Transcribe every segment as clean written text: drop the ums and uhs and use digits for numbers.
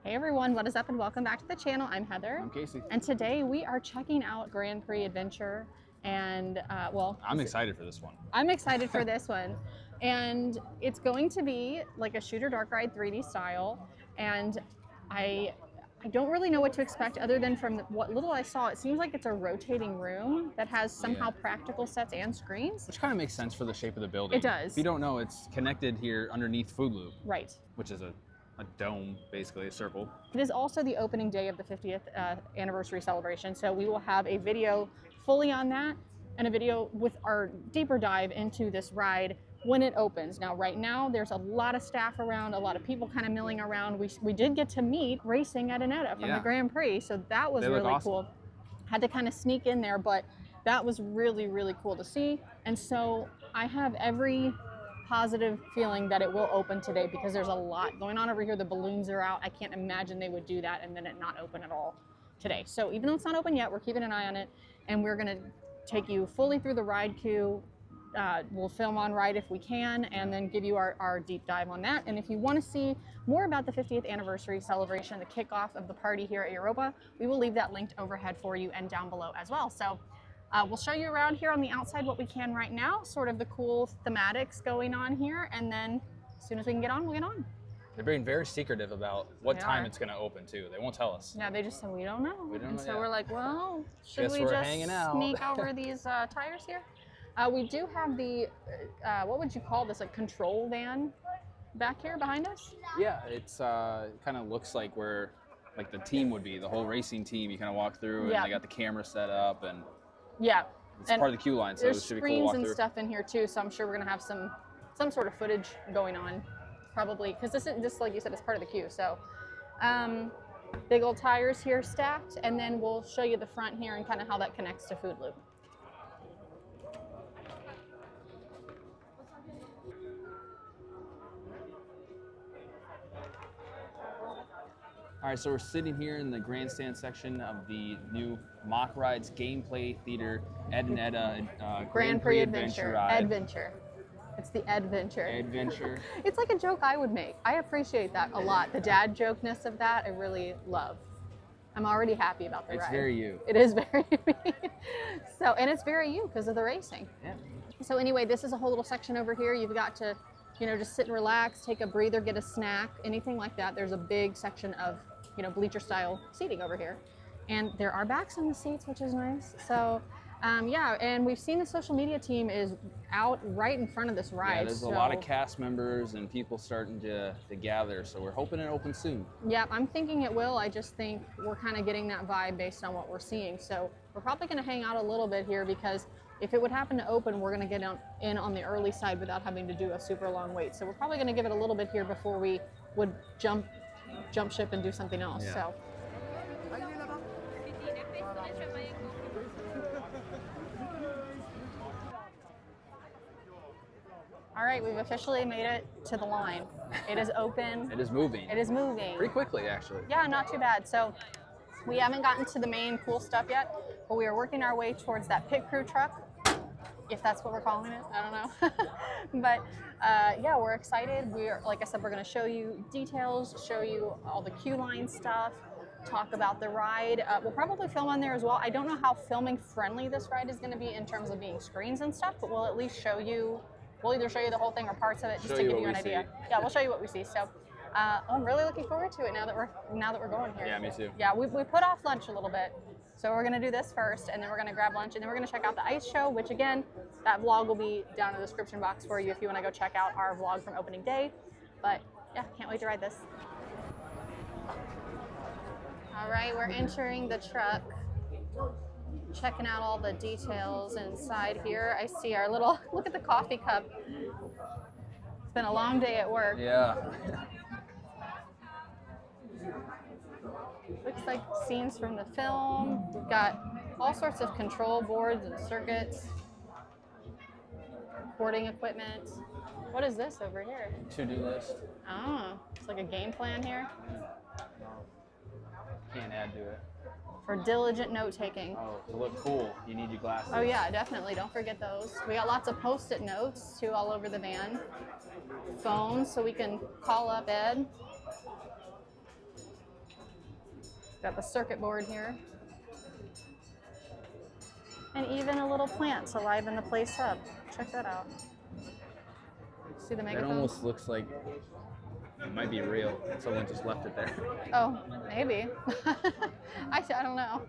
Hey everyone, what is up and welcome back to the channel. I'm Heather. I'm Casey. And today we are checking out Grand Prix Adventure and I'm excited for this one. I'm excited for this one. And it's going to be like a shooter dark ride 3D style. And I don't really know what to expect other than from what little I saw. It seems like it's a rotating room that has somehow practical sets and screens. Which kind of makes sense for the shape of the building. It does. If you don't know, it's connected here underneath Food Loop. Right. Which is a dome, basically, a circle. It is also the opening day of the 50th anniversary celebration, so we will have a video fully on that and a video with our deeper dive into this ride when it opens. Now, right now, there's a lot of staff around, a lot of people kind of milling around. We did get to meet racing at Edda from the Grand Prix, so that was really cool. Had to kind of sneak in there, but that was really, really cool to see. And so I have every positive feeling that it will open today because there's a lot going on over here. The balloons are out. I can't imagine they would do that and then it not open at all today. So even though it's not open yet, we're keeping an eye on it and we're gonna take you fully through the ride queue. We'll film on ride if we can and then give you our deep dive on that. And if you want to see more about the 50th anniversary celebration, the kickoff of the party here at Europa, we will leave that linked overhead for you and down below as well. So we'll show you around here on the outside what we can right now, sort of the cool thematics going on here, and then as soon as we can get on, we'll get on. They're being very secretive about what time it's going to open, too. They won't tell us. Yeah, they just said, we don't know. We don't and know so we're like, well, should Guess we we're just hanging out. sneak over these tires here? We do have the, what would you call this, a control van back here behind us? Yeah, it's it kind of looks like where like the team would be, the whole racing team. You kind of walk through and they got the camera set up and it's part of the queue line, so it should be cool to walk through. There's screens and stuff in here too, so I'm sure we're gonna have some sort of footage going on, probably, because this, like you said, is part of the queue. So, big old tires here stacked, and then we'll show you the front here and kind of how that connects to Food Loop. All right, so we're sitting here in the grandstand section of the new Mack Rides Gameplay Theater Edda Grand Prix Adventure. Adventure. It's the Adventure. Adventure. It's like a joke I would make. I appreciate that a lot. The dad jokeness of that, I really love. I'm already happy about the ride. It's very you. It is very me. So, and it's very you because of the racing. Yeah. So anyway, this is a whole little section over here. You've got to, just sit and relax, take a breather, get a snack, anything like that. There's a big section of, bleacher style seating over here. And there are backs on the seats, which is nice. So, yeah, and we've seen the social media team is out right in front of this ride. Yeah, there's a lot of cast members and people starting to gather, so we're hoping it opens soon. Yeah, I'm thinking it will. I just think we're kind of getting that vibe based on what we're seeing. So we're probably going to hang out a little bit here because if it would happen to open, we're going to get in on the early side without having to do a super long wait. So we're probably going to give it a little bit here before we would jump ship and do something else. Yeah. So. All right, we've officially made it to the line. It is open. It is moving. It is moving. Pretty quickly, actually. Yeah, not too bad. So we haven't gotten to the main cool stuff yet, but we are working our way towards that pit crew truck, if that's what we're calling it. I don't know. But yeah, we're excited. Like I said, we're going to show you details, show you all the queue line stuff, talk about the ride. We'll probably film on there as well. I don't know how filming friendly this ride is going to be in terms of being screens and stuff, but we'll at least show you. We'll either show you the whole thing or parts of it just to give you an idea. Yeah, we'll show you what we see. So I'm really looking forward to it now that we're going here. Yeah, me too. Yeah, we put off lunch a little bit. So we're gonna do this first and then we're gonna grab lunch and then we're gonna check out the ice show, which again, that vlog will be down in the description box for you if you wanna go check out our vlog from opening day. But yeah, can't wait to ride this. All right, we're entering the truck. Checking out all the details inside here. I see our little, look at the coffee cup. It's been a long day at work. Yeah. Looks like scenes from the film. We've got all sorts of control boards and circuits, recording equipment. What is this over here? To-do list. Oh, it's like a game plan here. Can't add to it. For diligent note-taking. Oh, to look cool, you need your glasses. Oh yeah, definitely. Don't forget those. We got lots of Post-it notes, too, all over the van. Phones, so we can call up Ed. Got the circuit board here. And even a little plant to liven the place up. Check that out. See the megaphone? It almost looks like it might be real. Someone just left it there. Oh, maybe. I don't know.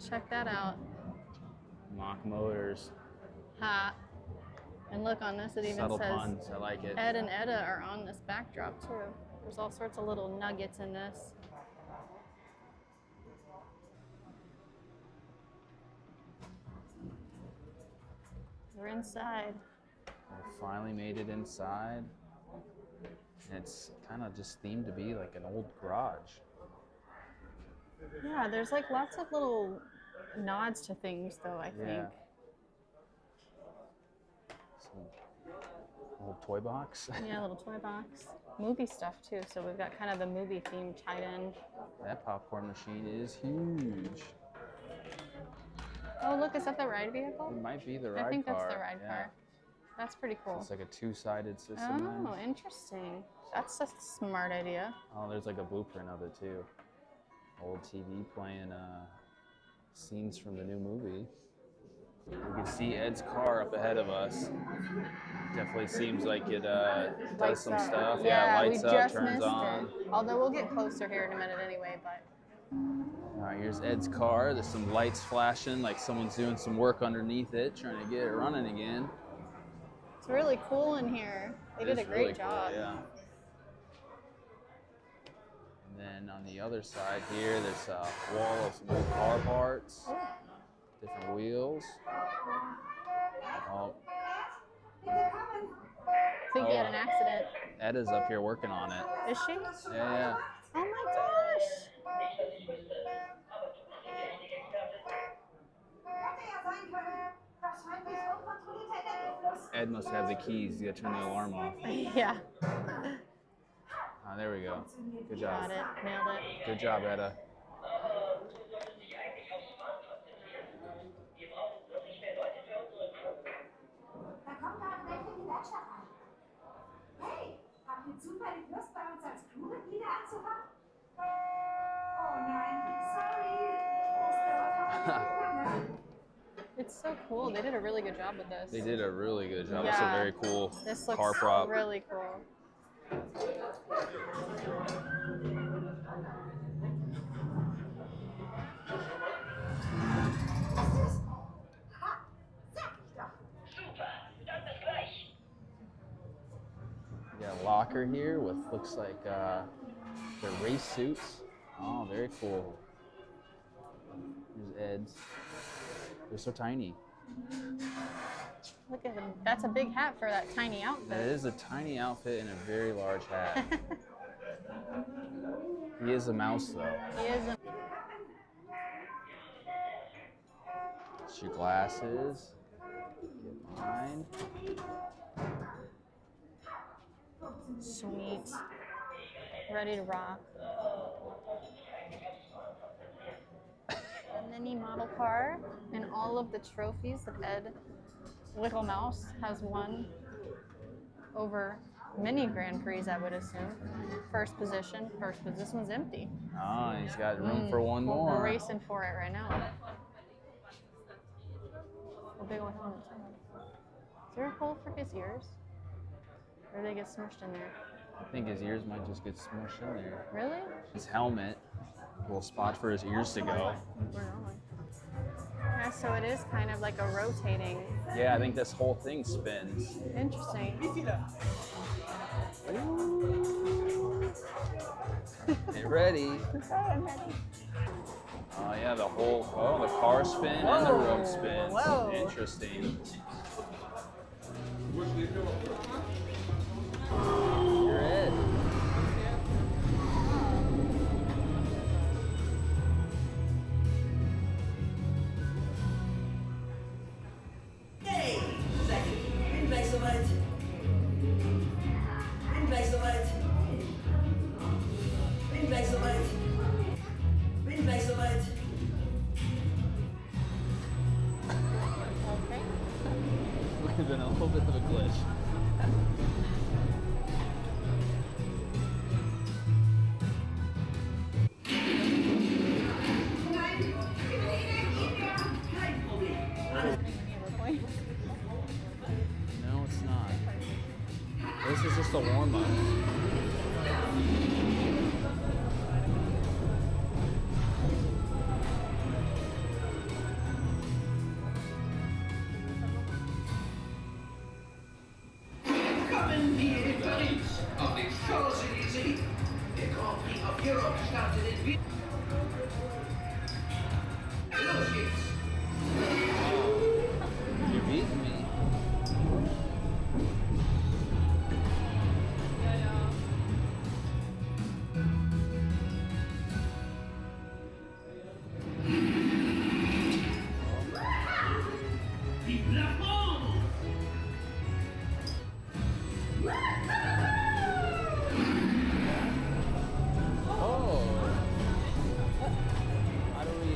Check that out. Mack Motors. Ha. And look on this, it even Subtle says puns. I like it. Ed and Edda are on this backdrop too. There's all sorts of little nuggets in this. We're inside. We finally made it inside. And it's kind of just themed to be like an old garage. Yeah, there's like lots of little nods to things though, I think. Little toy box. Yeah, little toy box. Movie stuff too, so we've got kind of the movie theme tied in. That popcorn machine is huge. Oh, look, is that the ride vehicle? It might be the ride car. I think that's the ride car. That's pretty cool. It's like a two-sided system. Oh, interesting. That's a smart idea. Oh, there's like a blueprint of it too. Old TV playing scenes from the new movie. We can see Ed's car up ahead of us. Definitely seems like it does some stuff. Yeah, lights up, turns on. Although we'll get closer here in a minute anyway, but. All right, here's Ed's car. There's some lights flashing, like someone's doing some work underneath it, trying to get it running again. It's really cool in here. They did a great job. Cool, yeah. And then on the other side here, there's a wall of some old car parts, different wheels. Oh. I think he had an accident. Edda's up here working on it. Is she? Yeah. Oh my gosh. Ed must have the keys. You gotta turn the alarm off. Yeah. There we go. Good job. Got it. Nailed it. Good job, Edda. Hey, habt ihr zufällig Lust, bei uns als Crewmitglieder anzufangen? Oh nein, sorry. It's so cool. They did a really good job with this. They did a really good job. Yeah. That's a very cool this looks car prop. Really cool. We got a locker here with looks like the race suits. Oh, very cool. Here's Ed's. They're so tiny. Look at him. That's a big hat for that tiny outfit. That is a tiny outfit and a very large hat. He is a mouse, though. He is a... It's your glasses. Get mine. Sweet. Ready to rock. A mini model car and all of the trophies that Ed Little Mouse has won over many Grand Prix, I would assume. First position. This one's empty. Oh, he's got room for one more. We're racing for it right now. A big old helmet too. Is there a hole for his ears? Or do they get smushed in there? I think his ears might just get smushed in there. Really? His helmet, a little spot for his ears to go. Yeah, so it is kind of like a rotating. Yeah, I think this whole thing spins. Interesting. Get ready. I'm ready. Oh yeah, the car spin and the room spins. Whoa. Interesting. You're Ed. Hey, bin gleich soweit. Bin gleich soweit. Bin gleich soweit. Bin gleich soweit. Okay. Would have been a little bit of a glitch. warm-up. Kommen wir in Paris auf den Champs-Élysées. Der Grand Prix of Europe startet in Wien. Los geht's. You're beating me. Vive la France! Oh. How do we...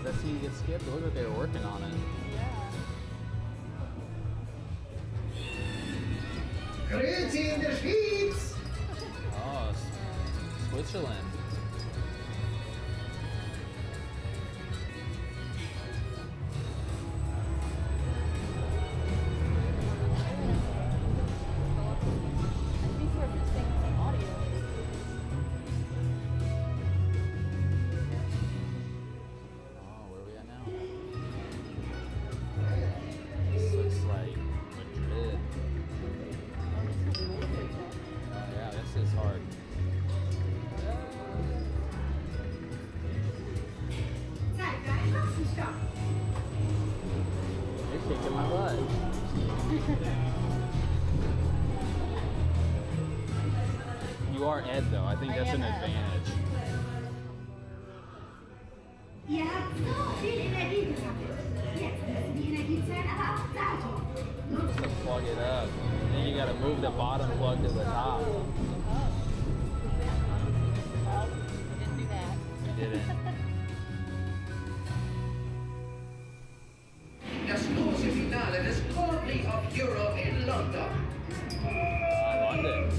Does that scene get skipped? It looked like they were working on it. Grüezi in der Schweiz! Oh, Switzerland. I think we're missing some audio. Oh, where are we at now? This looks like Madrid. Oh yeah, this is hard. Zeig deinen Massenstoff. You're kicking my butt. You are Ed though. I think I that's am an Ed. advantage. Ihr habt so viel Energie gesammelt. Jetzt müssen die Energiezellen aber auch sauber. Just to plug it up. Then you gotta move the bottom plug to the top. Well, we didn't do that. We didn't. Das große Finale des Grand Prix of Europe in London. London.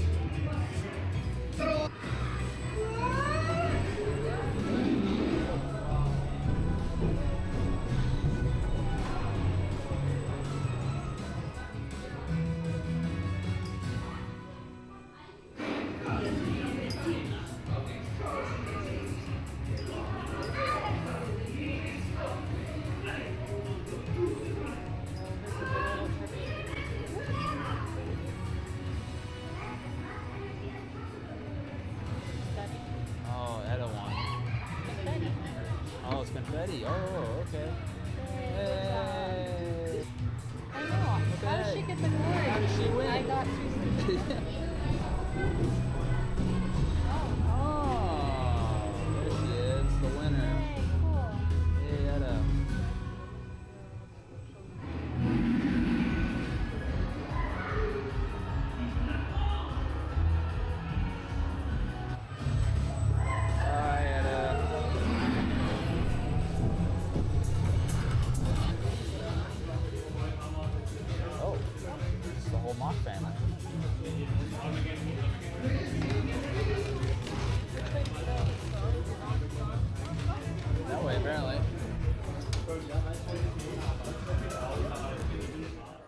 Oh, Edda won. Oh, it's confetti. Oh, okay. Hey. I know. Look How at does that. she get the glory? How did she win? I got two. Oh, there she is, the winner. Hey, cool. Hey, Edda. Hi, Edda. Oh, it's the whole Mack family. That way, apparently.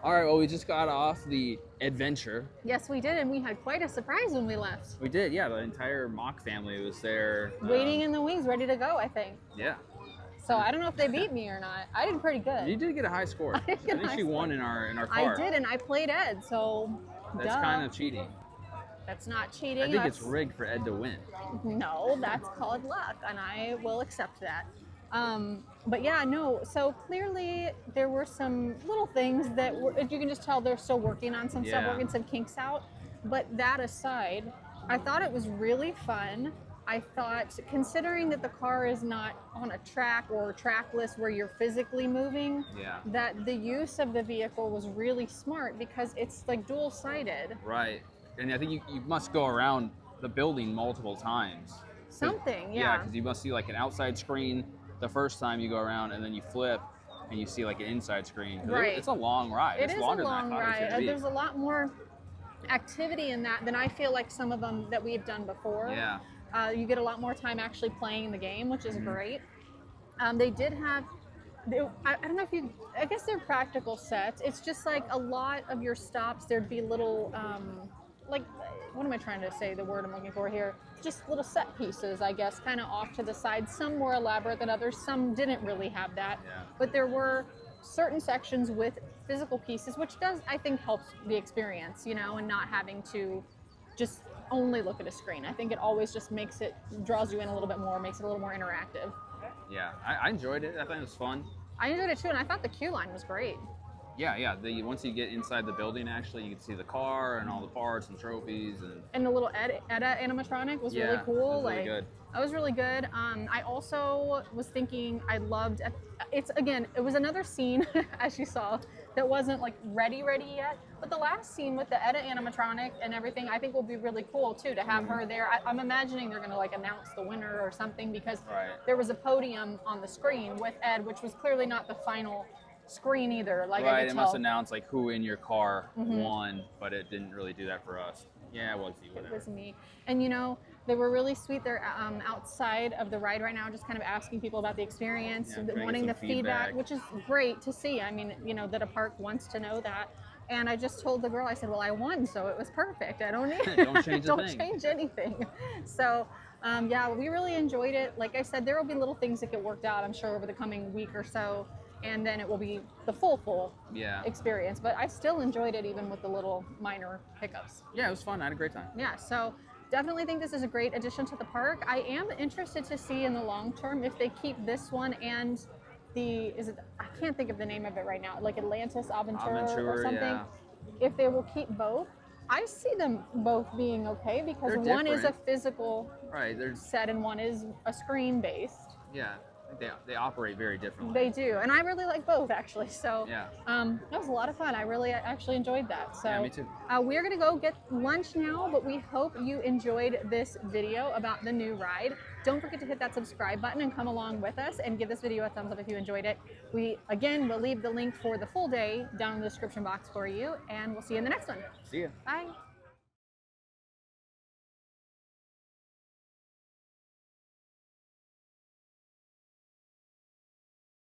All right, well, we just got off the adventure. Yes, we did, and we had quite a surprise when we left. We did, yeah. The entire Mack family was there. Waiting in the wings, ready to go, I think. Yeah. So I don't know if they beat me or not. I did pretty good. You did get a high score. I did get a think high she won score. in our I car. did, and I played Ed, so That's duh. kind of cheating. That's not cheating. I think it's that's- rigged for Ed to win. No, that's called luck, and I will accept that. But yeah, no, so clearly there were some little things that were, you can just tell they're still working on some stuff, Yeah. working some kinks out. But that aside, I thought it was really fun. I thought, considering that the car is not on a track or trackless where you're physically moving, Yeah. that the use of the vehicle was really smart because it's like dual-sided. Right. And I think you must go around the building multiple times. Something, Yeah, yeah. because you must see like an outside screen the first time you go around, and then you flip and you see like an inside screen. 'Cause Right. It's a long ride. It It's is a longer long than I thought it was ride. gonna be. There's a lot more activity in that than I feel like some of them that we've done before. Yeah. You get a lot more time actually playing the game, which is Mm-hmm. great. They did have, I don't know if you, I guess they're practical sets. It's just like a lot of your stops, there'd be little like, what am I trying to say? The word I'm looking for here. Just little set pieces, I guess, kind of off to the side. Some more elaborate than others. Some didn't really have that. Yeah. But there were certain sections with physical pieces, which does, I think, helps the experience, you know, and not having to just only look at a screen. I think it always just makes it, draws you in a little bit more, makes it a little more interactive. Yeah, I enjoyed it. I thought it was fun. I enjoyed it too, and I thought the queue line was great. Yeah. Once you get inside the building, actually, you can see the car and all the parts and trophies And the little Edda animatronic was really cool. It was like, really good. That was really good. I also was thinking, I loved it was another scene, as you saw, that wasn't like ready yet. But the last scene with the Edda animatronic and everything, I think will be really cool too, to have her there. I'm imagining they're gonna like announce the winner or something, because there was a podium on the screen with Ed, which was clearly not the final screen either. Like, I could It tell. must announce like who in your car won, but it didn't really do that for us. Yeah, it was you. It was me. And you know, they were really sweet. They're outside of the ride right now, just kind of asking people about the experience, Yeah, trying to get wanting some the feedback, feedback. which is great to see. I mean, you know, that a park wants to know that. And I just told the girl, I said, well, I won, so it was perfect. I don't need Don't change a don't thing. change anything. So, yeah, we really enjoyed it. Like I said, there will be little things that get worked out, I'm sure, over the coming week or so. And then it will be the full experience. But I still enjoyed it, even with the little minor hiccups. Yeah, it was fun. I had a great time. Yeah, so definitely think this is a great addition to the park. I am interested to see in the long term if they keep this one and I can't think of the name of it right now, like Atlantis Aventure or something. Yeah. If they will keep both, I see them both being okay, because They're one is a different. physical There's set and one is a screen based. they operate very differently. They do, and I really like both, actually. So Yeah. that was a lot of fun. I really actually enjoyed that. So Yeah, me too. we're gonna go get lunch now, but we hope you enjoyed this video about the new ride. Don't forget to hit that subscribe button and come along with us, and give this video a thumbs up if you enjoyed it. We'll leave the link for the full day down in the description box for you, and we'll see you in the next one. See ya. Bye.